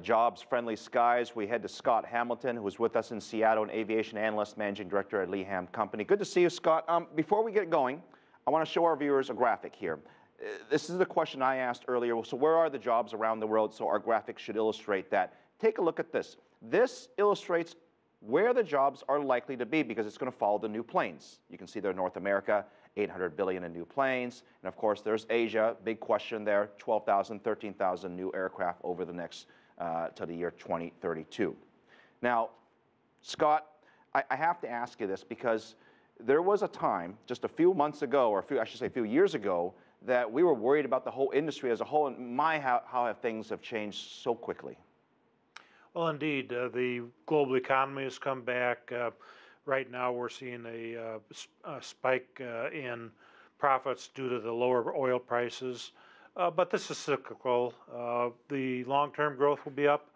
Jobs-friendly skies. We head to Scott Hamilton, who is with us in Seattle, an aviation analyst, managing director at Leham Company. Good to see you, Scott. Before we get going, I want to show our viewers a graphic here. This is the question I asked earlier. So where are the jobs around the world? So our graphic should illustrate that. Take a look at this. This illustrates where the jobs are likely to be because it's going to follow the new planes. You can see there North America, 800 billion in new planes. And of course, there's Asia, big question there, 12,000, 13,000 new aircraft over the next to the year 2032. Now, Scott, I have to ask you this because there was a time just a few months ago, or I should say a few years ago, that we were worried about the whole industry as a whole, and how have things have changed so quickly. Well, indeed, the global economy has come back. Right now, we're seeing a spike in profits due to the lower oil prices. But this is cyclical. The long-term growth will be up,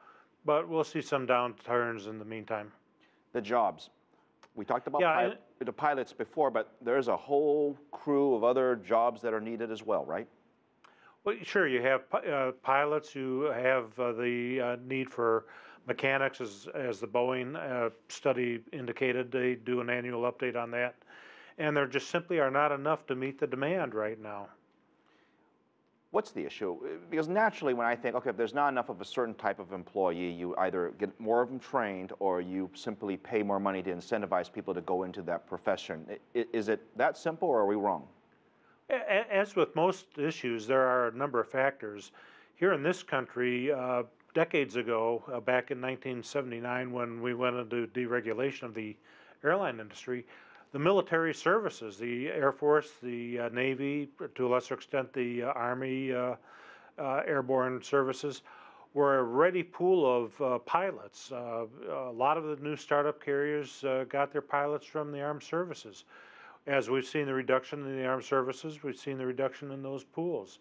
but we'll see some downturns in the meantime. The jobs. We talked about the pilots before, but there's a whole crew of other jobs that are needed as well, right? Well, sure, you have pilots, you have the need for mechanics, as the Boeing study indicated. They do an annual update on that. And there just simply are not enough to meet the demand right now. What's the issue? Because naturally when I think, okay, if there's not enough of a certain type of employee, you either get more of them trained or you simply pay more money to incentivize people to go into that profession. Is it that simple, or are we wrong? As with most issues, there are a number of factors. Here in this country, decades ago, back in 1979, when we went into deregulation of the airline industry, the military services, the Air Force, the Navy, to a lesser extent the Army airborne services, were a ready pool of pilots. A lot of the new startup carriers got their pilots from the armed services. As we've seen the reduction in the armed services, we've seen the reduction in those pools.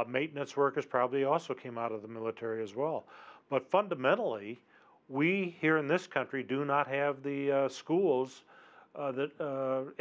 Maintenance workers probably also came out of the military as well. But fundamentally, we here in this country do not have the schools,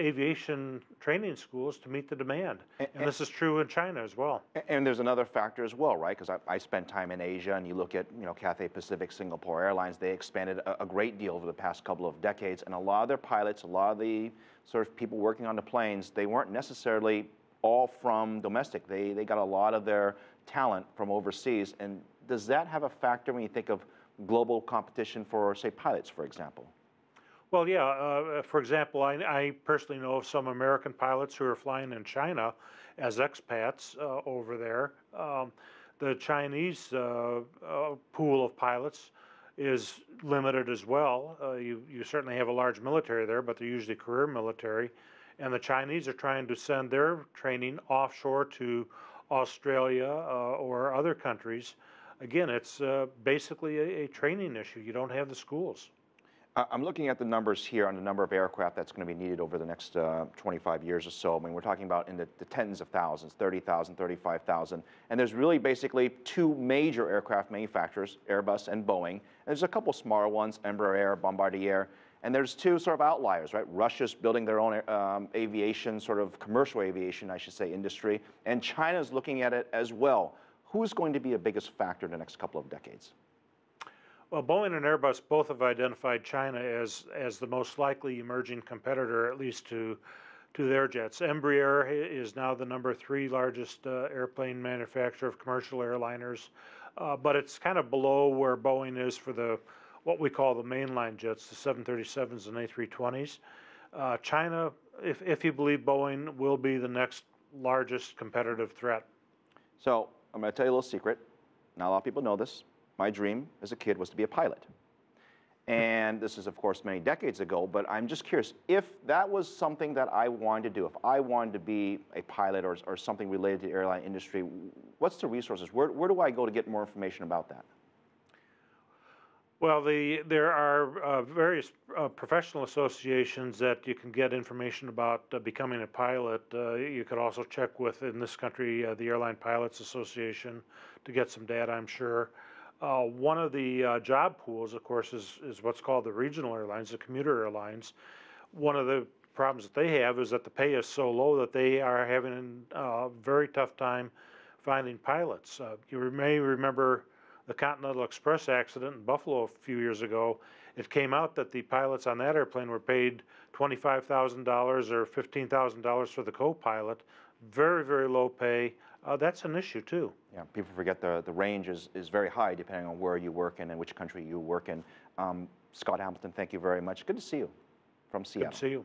aviation training schools, to meet the demand. And this is true in China as well. And there's another factor as well, right? Because I spent time in Asia, and you look at, Cathay Pacific, Singapore Airlines, they expanded a great deal over the past couple of decades. And a lot of their pilots, a lot of the sort of people working on the planes, they weren't necessarily all from domestic. They got a lot of their talent from overseas. And does that have a factor when you think of global competition for, say, pilots, for example? Well, yeah. For example, I personally know of some American pilots who are flying in China as expats over there. The Chinese pool of pilots is limited as well. You certainly have a large military there, but they're usually career military. And the Chinese are trying to send their training offshore to Australia or other countries. Again, it's basically a training issue. You don't have the schools. I'm looking at the numbers here on the number of aircraft that's going to be needed over the next 25 years or so. I mean, we're talking about in the tens of thousands, 30,000, 35,000. And there's really basically two major aircraft manufacturers, Airbus and Boeing. And there's a couple smaller ones, Embraer, Bombardier. And there's two sort of outliers, right? Russia's building their own aviation, sort of commercial aviation, I should say, industry. And China's looking at it as well. Who's going to be a biggest factor in the next couple of decades? Well, Boeing and Airbus both have identified China as the most likely emerging competitor, at least to their jets. Embraer is now the #3 largest airplane manufacturer of commercial airliners, but it's kind of below where Boeing is for what we call the mainline jets, the 737s and A320s. China, if you believe Boeing, will be the next largest competitive threat. So I'm going to tell you a little secret. Not a lot of people know this. My dream as a kid was to be a pilot. And this is, of course, many decades ago, but I'm just curious, if that was something that I wanted to do, if I wanted to be a pilot or something related to the airline industry, what's the resources? Where do I go to get more information about that? Well, there are various professional associations that you can get information about becoming a pilot. You could also check with, in this country, the Airline Pilots Association to get some data, I'm sure. One of the job pools, of course, is what's called the regional airlines, the commuter airlines. One of the problems that they have is that the pay is so low that they are having a very tough time finding pilots. You may remember the Continental Express accident in Buffalo a few years ago, it came out that the pilots on that airplane were paid $25,000 or $15,000 for the co-pilot. Very, very low pay. That's an issue too. Yeah, people forget the range is very high depending on where you work in and which country you work in. Scott Hamilton, thank you very much. Good to see you from Seattle. Good to see you.